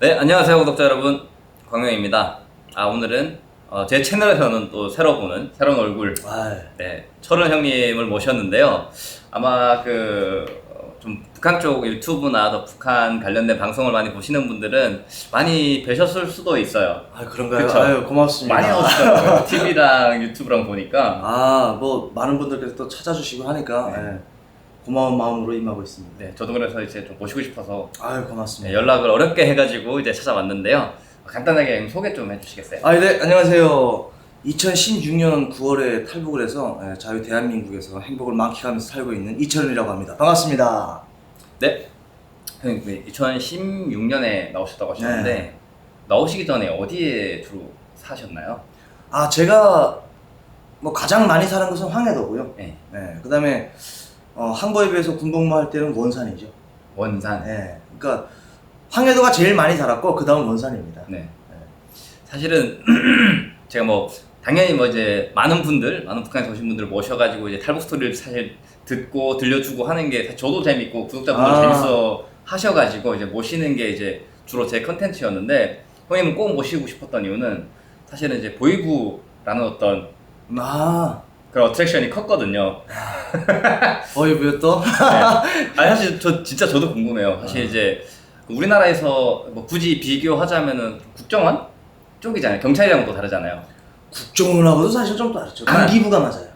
네, 안녕하세요 구독자 여러분, 광명입니다. 오늘은 제 채널에서는 또 새로 보는 새로운 얼굴, 네, 철원 형님을 모셨는데요. 아마 좀 북한 쪽 유튜브나 더 북한 관련된 방송을 많이 보시는 분들은 많이 뵈셨을 수도 있어요. 그런가요? 그쵸? 아유, 고맙습니다. 많이 나오시더라고요. TV랑 유튜브랑 보니까. 뭐 많은 분들께서 또 찾아주시고 하니까 네. 고마운 마음으로 임하고 있습니다. 네, 저도 그래서 이제 좀 모시고 싶어서 아유, 고맙습니다. 네, 연락을 어렵게 해가지고 이제 찾아왔는데요. 간단하게 소개 좀 해주시겠어요? 네, 안녕하세요. 2016년 9월에 탈북을 해서 자유 대한민국에서 행복을 만끽하면서 살고 있는 이철은이라고 합니다. 반갑습니다. 네. 형님, 2016년에 나오셨다고 하셨는데, 나오시기 전에 어디에 주로 사셨나요? 제가 뭐 가장 많이 사는 것은 황해도고요. 네. 그 다음에 항구에 비해서 군복무할 때는 원산이죠. 원산. 그러니까 황해도가 제일 많이 살았고 그 다음 원산입니다. 네. 사실은 제가 당연히 이제 많은 북한에서 오신 분들 모셔가지고 이제 탈북 스토리를 사실 듣고 들려주고 하는 게 사실 저도 재밌고 구독자분들 재밌어 하셔가지고 이제 모시는 게 이제 주로 제 컨텐츠였는데, 형님은 꼭 모시고 싶었던 이유는 사실은 이제 보이부라는 어떤 그런 어트랙션이 컸거든요. 보이부요 또? 네. 사실 저도 궁금해요. 사실 이제 우리나라에서 굳이 비교하자면은 국정원 쪽이잖아요. 경찰이랑은 또 다르잖아요. 국정원하고도 사실 좀 다르죠. 안기부가 맞아요.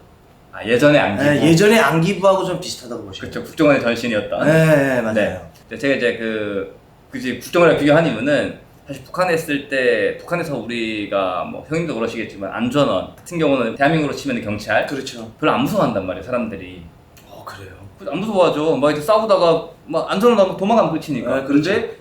예전에 안기부. 예전에 안기부하고 좀 비슷하다고 보시면. 그렇죠. 국정원의 전신이었던. 네, 맞아요. 네. 제가 이제 국정원이랑 비교한 이유는 사실 북한에 있을 때, 북한에서 우리가 형님도 그러시겠지만 안전원 같은 경우는 대한민국으로 치면 경찰. 그렇죠. 별로 안 무서워한단 말이에요, 사람들이. 그래요? 안 무서워하죠. 이제 싸우다가 안전원 나면 도망가면 끝이니까. 그렇죠. 근데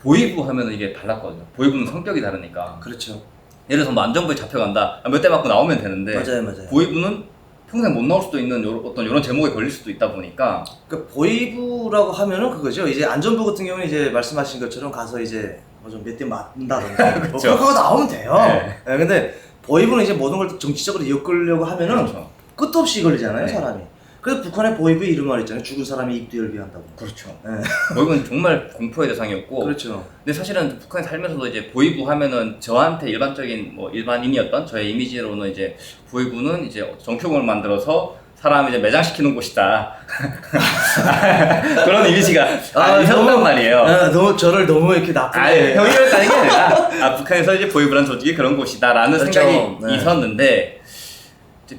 보이부 하면은 이게 달랐거든요. 보이부는 성격이 다르니까. 그렇죠. 예를 들어서 안전부에 잡혀간다. 몇 대 맞고 나오면 되는데. 맞아요. 보이부는 평생 못 나올 수도 있는 어떤 이런 제목에 걸릴 수도 있다 보니까. 그러니까 보이부라고 하면은 그거죠. 이제 안전부 같은 경우는 이제 말씀하신 것처럼 가서 이제 좀 몇 대 맞는다던가 그렇죠. 그렇게 하고 나오면 돼요. 네. 근데 보이부는 이제 모든 걸 정치적으로 엮으려고 하면은 그렇죠. 끝도 없이 걸리잖아요, 네. 사람이. 그래서 북한의 보이부 이름 말 있잖아요. 죽은 사람이 입도 열비한다고. 그렇죠. 네. 보이부는 정말 공포의 대상이었고. 그렇죠. 근데 사실은 북한에 살면서도 이제 보이부 하면은 저한테 일반적인 일반인이었던 저의 이미지로는 이제 보이부는 이제 정표공을 만들어서 사람 이제 매장시키는 곳이다. 그런 이미지가 있었단 말이에요. 저를 너무 이렇게 나쁘게. 형이었다는 게 아니라 북한에서 이제 보이부란 조직이 그런 곳이다라는 그렇죠. 생각이 있었는데, 이제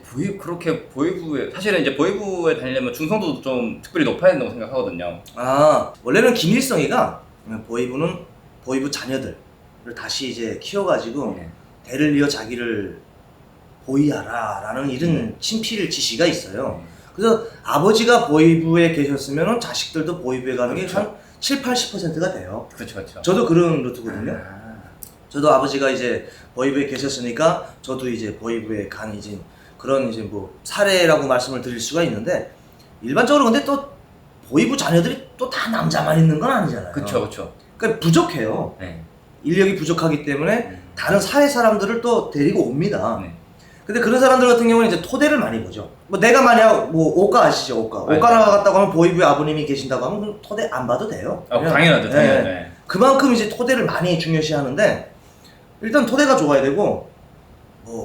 보이부에 사실은 이제 보이부에 다니려면 중성도도 좀 특별히 높아야 된다고 생각하거든요. 원래는 김일성이가 보이부 자녀들을 다시 이제 키워가지고 대를 이어 자기를 보이하라라는 이런 친필 지시가 있어요. 그래서 아버지가 보이부에 계셨으면 자식들도 보이부에 가는 게 한 7-80%가 돼요. 그렇죠. 저도 그런 루트거든요. 저도 아버지가 이제 보이부에 계셨으니까 저도 이제 보이부에 간 이제 그런 이제 사례라고 말씀을 드릴 수가 있는데, 일반적으로 근데 또 보이부 자녀들이 또 다 남자만 있는 건 아니잖아요. 그렇죠. 그러니까 부족해요. 네. 인력이 부족하기 때문에 다른 사회 사람들을 또 데리고 옵니다. 네. 근데 그런 사람들 같은 경우는 이제 토대를 많이 보죠. 내가 만약 오까 아시죠? 오까 나갔다고 하면 보이부에 아버님이 계신다고 하면 그럼 토대 안 봐도 돼요. 당연하죠. 네. 그만큼 이제 토대를 많이 중요시 하는데, 일단 토대가 좋아야 되고,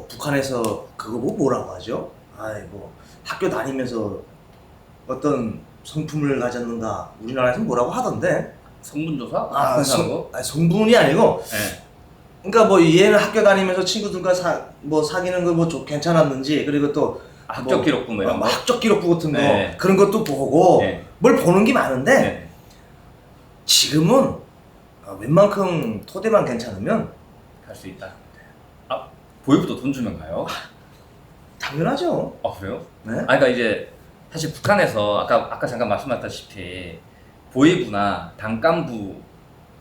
북한에서 그거 뭐라고 하죠? 학교 다니면서 어떤 성품을 가졌는가, 우리나라에서 뭐라고 하던데? 성분조사? 성분이 아니고, 네. 그러니까 얘는 학교 다니면서 친구들과 사귀는 거 괜찮았는지, 그리고 또 학적 기록부 이런 거? 학적 기록부 같은 거 네. 그런 것도 보고 뭘 보는 게 많은데, 지금은 웬만큼 토대만 괜찮으면 갈 수 있다. 보이부도 돈 주면 가요? 당연하죠. 그래요? 네? 그러니까 이제 사실 북한에서 아까 잠깐 말씀하셨다시피 보이부나 당幹部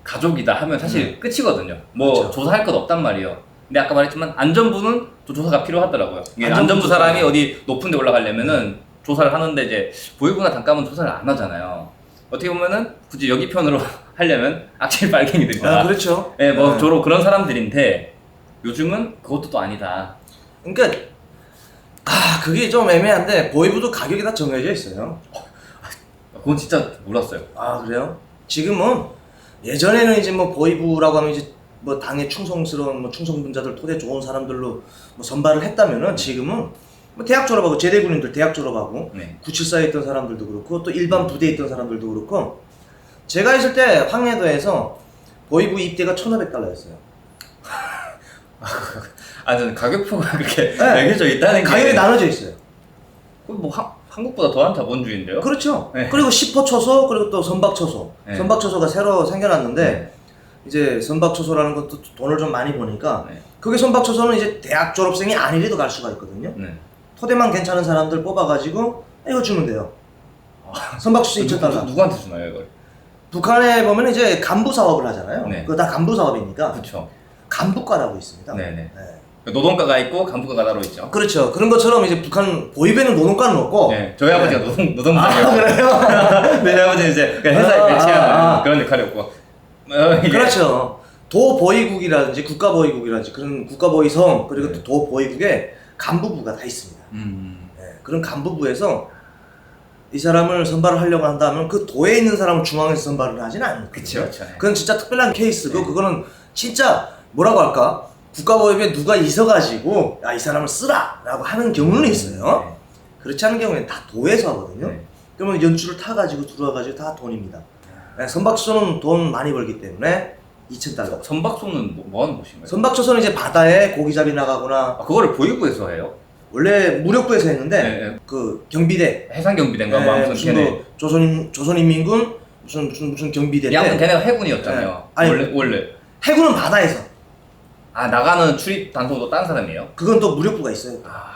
가족이다 하면 사실 끝이거든요. 그렇죠. 조사할 것 없단 말이에요. 근데 아까 말했지만 안전부는 또 조사가 필요하더라고요. 안전부 안전부 사람이 어디 높은 데 올라가려면은 조사를 하는데, 이제 보이부나 당幹部는 조사를 안 하잖아요. 어떻게 보면은 굳이 여기 편으로 하려면 악질 빨갱이들이다. 그렇죠. 주로 그런 사람들인데, 요즘은 그것도 또 아니다. 그러니까 그게 좀 애매한데, 보이부도 가격이 다 정해져 있어요. 그건 진짜 몰랐어요. 그래요? 지금은 예전에는 이제 뭐 보위부라고 하면 이제 뭐 당의 충성스러운 뭐 충성분자들 토대 좋은 사람들로 뭐 선발을 했다면은 지금은 뭐 대학 졸업하고 제대군인들 대학 졸업하고 네. 974에 있던 사람들도 그렇고 또 일반 부대에 있던 사람들도 그렇고 제가 있을 때 황해도에서 보위부 입대가 1,500달러였어요. 아, 저는 가격표가 그렇게 네. 매겨져 있다는 게 가격이 나눠져 있어요. 뭐 한국보다 더한 자본주의인데요? 그렇죠. 네. 그리고 10호 초소 그리고 또 선박 초소. 네. 선박 초소가 새로 생겨났는데 네. 이제 선박 초소라는 것도 돈을 좀 많이 버니까 네. 그게 선박 초소는 이제 대학 졸업생이 아니래도 갈 수가 있거든요. 네. 토대만 괜찮은 사람들 뽑아가지고 이거 주면 돼요. 선박 초소 2,000달러. 누구한테 주나요 이걸? 북한에 보면 이제 간부 사업을 하잖아요. 네. 그거 다 간부 사업이니까 그렇죠. 간부과라고 있습니다. 네네. 네. 노동과가 있고 간부과가 따로 있죠. 그렇죠. 그런 것처럼 이제 북한 보위배는 노동과는 없고. 네. 저희 아버지가 노동부장이에요. 아, 그래요? 네, 저희 아버지는 이제 그냥 회사에 배치하는 그런 역할이었고. 그렇죠. 도보위국이라든지 국가보위국이라든지 그런 국가보위성 그리고 또 도보위국에 간부부가 다 있습니다. 네. 그런 간부부에서 이 사람을 선발을 하려고 한다면 그 도에 있는 사람을 중앙에서 선발을 하지는 않거든요. 그쵸. 그건 진짜 특별한 케이스고 네. 그거는 진짜 뭐라고 할까? 국가보위부에 누가 있어가지고 야, 이 사람을 쓰라 라고 하는 경우는 있어요. 네. 그렇지 않은 경우에는 다 도에서 하거든요. 네. 그러면 연출을 타가지고 들어와가지고 다 돈입니다. 네, 선박초소는 돈 많이 벌기 때문에 2,000달러. 선박소는 뭐 하는 곳인가요? 선박초소는 이제 바다에 고기잡이 나가거나 아, 그거를 보위부에서 해요? 원래 무력부에서 했는데 네, 네. 그 경비대 해상경비대인가 뭐 아무튼 무슨 걔네. 뭐 조선인민군 무슨 경비대인데 아무튼 걔네가 해군이었잖아요. 네. 아니, 원래. 해군은 바다에서 아, 나가는 출입 단속도 딴 사람이에요? 그건 또 무력부가 있어요. 아,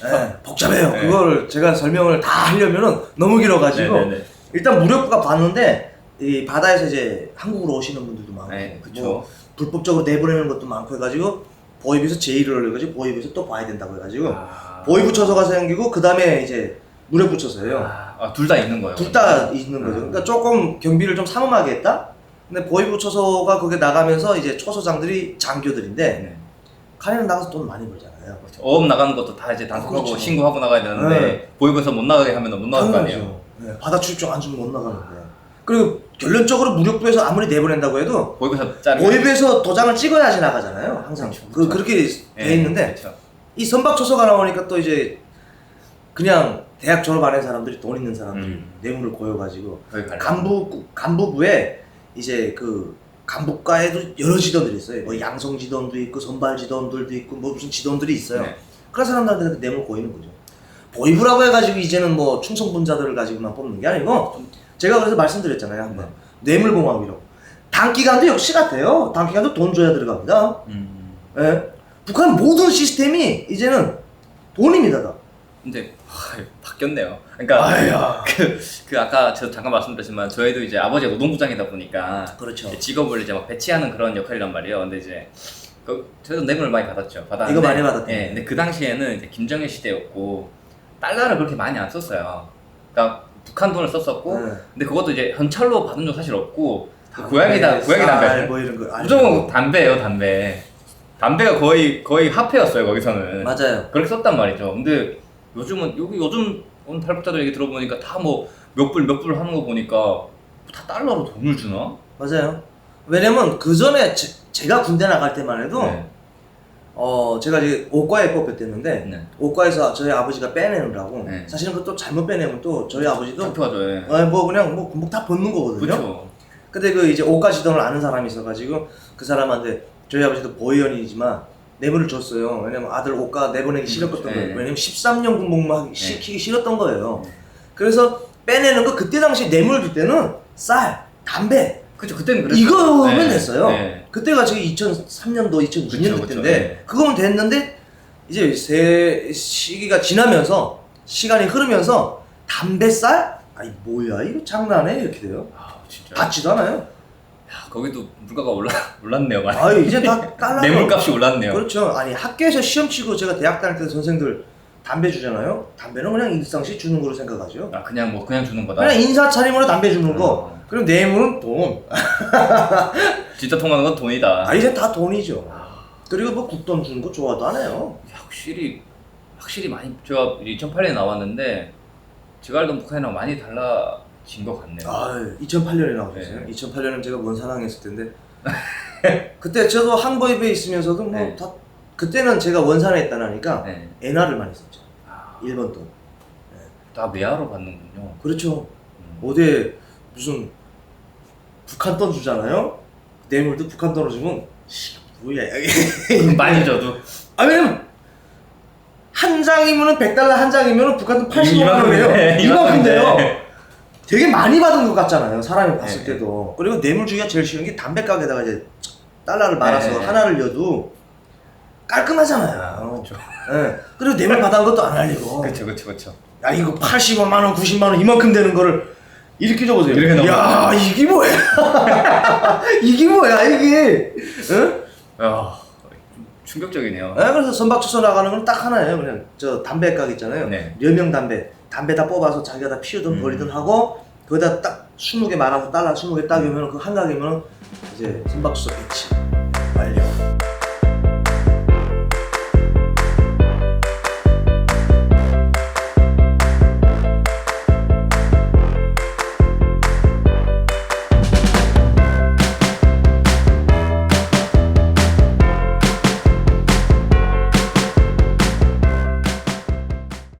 네, 복잡해요. 네. 그걸 제가 설명을 다 하려면은 너무 길어가지고 네네네. 일단 무력부가 봤는데 이 바다에서 이제 한국으로 오시는 분들도 많고 네, 그쵸. 뭐 불법적으로 내보내는 것도 많고 해가지고 보위부에서 제의를 올려가지고 보위부에서 또 봐야 된다고 해가지고 보위부 처소가 생기고 그 다음에 이제 무력부 처소예요. 둘 다 있는 거예요? 둘 다 있는 거죠. 그러니까 조금 경비를 좀 삼엄하게 했다. 근데 보위부 처소가 거기에 나가면서 이제 초소장들이 장교들인데 네. 가리는 나가서 돈 많이 벌잖아요. 그렇죠. 어업 나가는 것도 다 이제 단속하고 그렇죠. 신고하고 나가야 되는데 네. 보위부에서 못 나가게 하면 못 나갈 거 아니에요? 당연하죠. 네, 바다 출입증 안 주면 못 나가는데. 그리고 결론적으로 무력부에서 아무리 내보낸다고 해도 보위부에서 짜리. 보위부에서 도장을 찍어야지 나가잖아요. 항상 그렇죠, 그렇죠. 그렇게 돼 있는데 그렇죠. 이 선박초소가 나오니까 또 이제 그냥 대학 졸업 안 한 사람들이 돈 있는 사람들 뇌물을 고여가지고 거기 갈라. 간부부에 이제 그 간부과에도 여러 지도들이 있어요. 뭐 양성 지도원도 있고 선발 지도원들도 있고 뭐 무슨 지도원들이 있어요. 네. 그런 사람들한테 뇌물 고이는 거죠. 보위부라고 해가지고 이제는 뭐 충성분자들을 가지고만 뽑는 게 아니고 제가 그래서 말씀드렸잖아요. 한번 뇌물공화국이라고. 단기간도 역시 같아요. 단기간도 돈 줘야 들어갑니다. 예. 북한 모든 시스템이 이제는 돈입니다. 다. 근데 바뀌었네요. 그러니까 아야. 그 아까 저 잠깐 말씀드렸지만 저희도 이제 아버지가 노동부장이다 보니까 그렇죠. 직업을 이제 막 배치하는 그런 역할이란 말이에요. 근데 이제 저희도 뇌물을 많이 받았죠. 이거 많이 받았대요. 예, 근데 그 당시에는 이제 김정일 시대였고 달러를 그렇게 많이 안 썼어요. 그러니까 북한 돈을 썼었고, 네. 근데 그것도 이제 현찰로 받은 적 사실 없고 고양이 담배. 뭐 이런 거. 무조건 담배예요, 담배. 담배가 거의 화폐였어요 거기서는. 맞아요. 그렇게 썼단 말이죠. 근데 요즘 온 탈북자들 얘기 들어보니까 다 뭐 몇 불 하는 거 보니까 다 달러로 돈을 주나? 맞아요. 왜냐면 그 전에 제가 군대 나갈 때만 해도 네. 제가 이제 오과에 뽑혔댔는데 네. 오과에서 저희 아버지가 빼내느라고 네. 사실은 그것도 잘못 빼내면 또 저희 아버지도 잡혀가죠. 예. 뭐 그냥 뭐 군복 다 벗는 거거든요. 그렇죠. 근데 그 이제 오과 지도를 아는 사람이 있어가지고 그 사람한테 저희 아버지도 보위원이지만 뇌물을 줬어요. 왜냐면 아들 오과 내보내기 싫었거든 네. 거예요. 왜냐면 13년 군복만 네. 시키기 싫었던 거예요. 그래서 빼내는 거 그때 당시 뇌물 줄 때는 쌀, 담배 그쵸. 그때는 그랬어요. 이거면 네. 됐어요. 네. 그때가 저기 2003년도, 2009년 그쵸, 그때인데 그쵸, 네. 그거면 됐는데 이제 시기가 지나면서 시간이 흐르면서 담배, 쌀? 아니 뭐야 이거 장난해? 이렇게 돼요. 진짜. 받지도 않아요. 야, 거기도 물가가 올랐네요, 많이. 아유 이제 다 달러. 뇌물값이 올랐네요. 그렇죠. 아니 학교에서 시험 치고 제가 대학 다닐 때 선생들 담배 주잖아요. 담배는 그냥 일상시 주는 거로 생각하죠. 아, 그냥 주는 거다. 그냥 인사 차림으로 담배 주는 거. 그리고 뇌물은 돈. 진짜 통하는 건 돈이다. 아 이제 다 돈이죠. 그리고 뭐 국돈 주는 거 좋아도 안 해요. 야, 확실히 많이 제가 2008년에 나왔는데 제가 알던 북한이랑 많이 진 것 같네요. 아, 2008년에 나오셨어요. 네. 2008년은 제가 원산항에 있을 텐데 그때 저도 항버입에 있으면서도 뭐 네. 다 그때는 제가 원산에 있다니까 네. 엔화를 많이 썼죠. 아, 1번 돈. 다 외화로 받는군요. 그렇죠. 어디에 무슨 북한 돈 주잖아요. 뇌물도 북한 돈으로 주면 뭐야 이게. 많이 줘도 아 왜냐면 한 장이면은 100달러 한 장이면은 북한 돈 80만 원이에요. 네, 이만큼 돼요. 네. 되게 많이 받은 것 같잖아요. 사람이 봤을 네. 때도. 그리고 뇌물 주기가 제일 쉬운 게 담배 가게에다가 이제 달러를 말아서 네. 하나를 넣어도 깔끔하잖아요. 아, 그렇죠. 예. 그리고 뇌물 받은 것도 안 알리고. 그렇죠. 야 이거 85만 원, 90만 원 이만큼 되는 거를 이렇게 적어보세요. 이렇게 야 이게 뭐야? 이게 뭐야 이게? 응? 야, 충격적이네요. 네, 그래서 선박주소 나가는 건 딱 하나예요. 그냥 저 담배 가게 있잖아요. 네. 여명 담배 다 뽑아서 자기가 다 피우든 버리든 하고 거기다 딱 20개 말아서 달러 20개 딱 오면 그 한 가게면 이제 선박주소 배치 완료.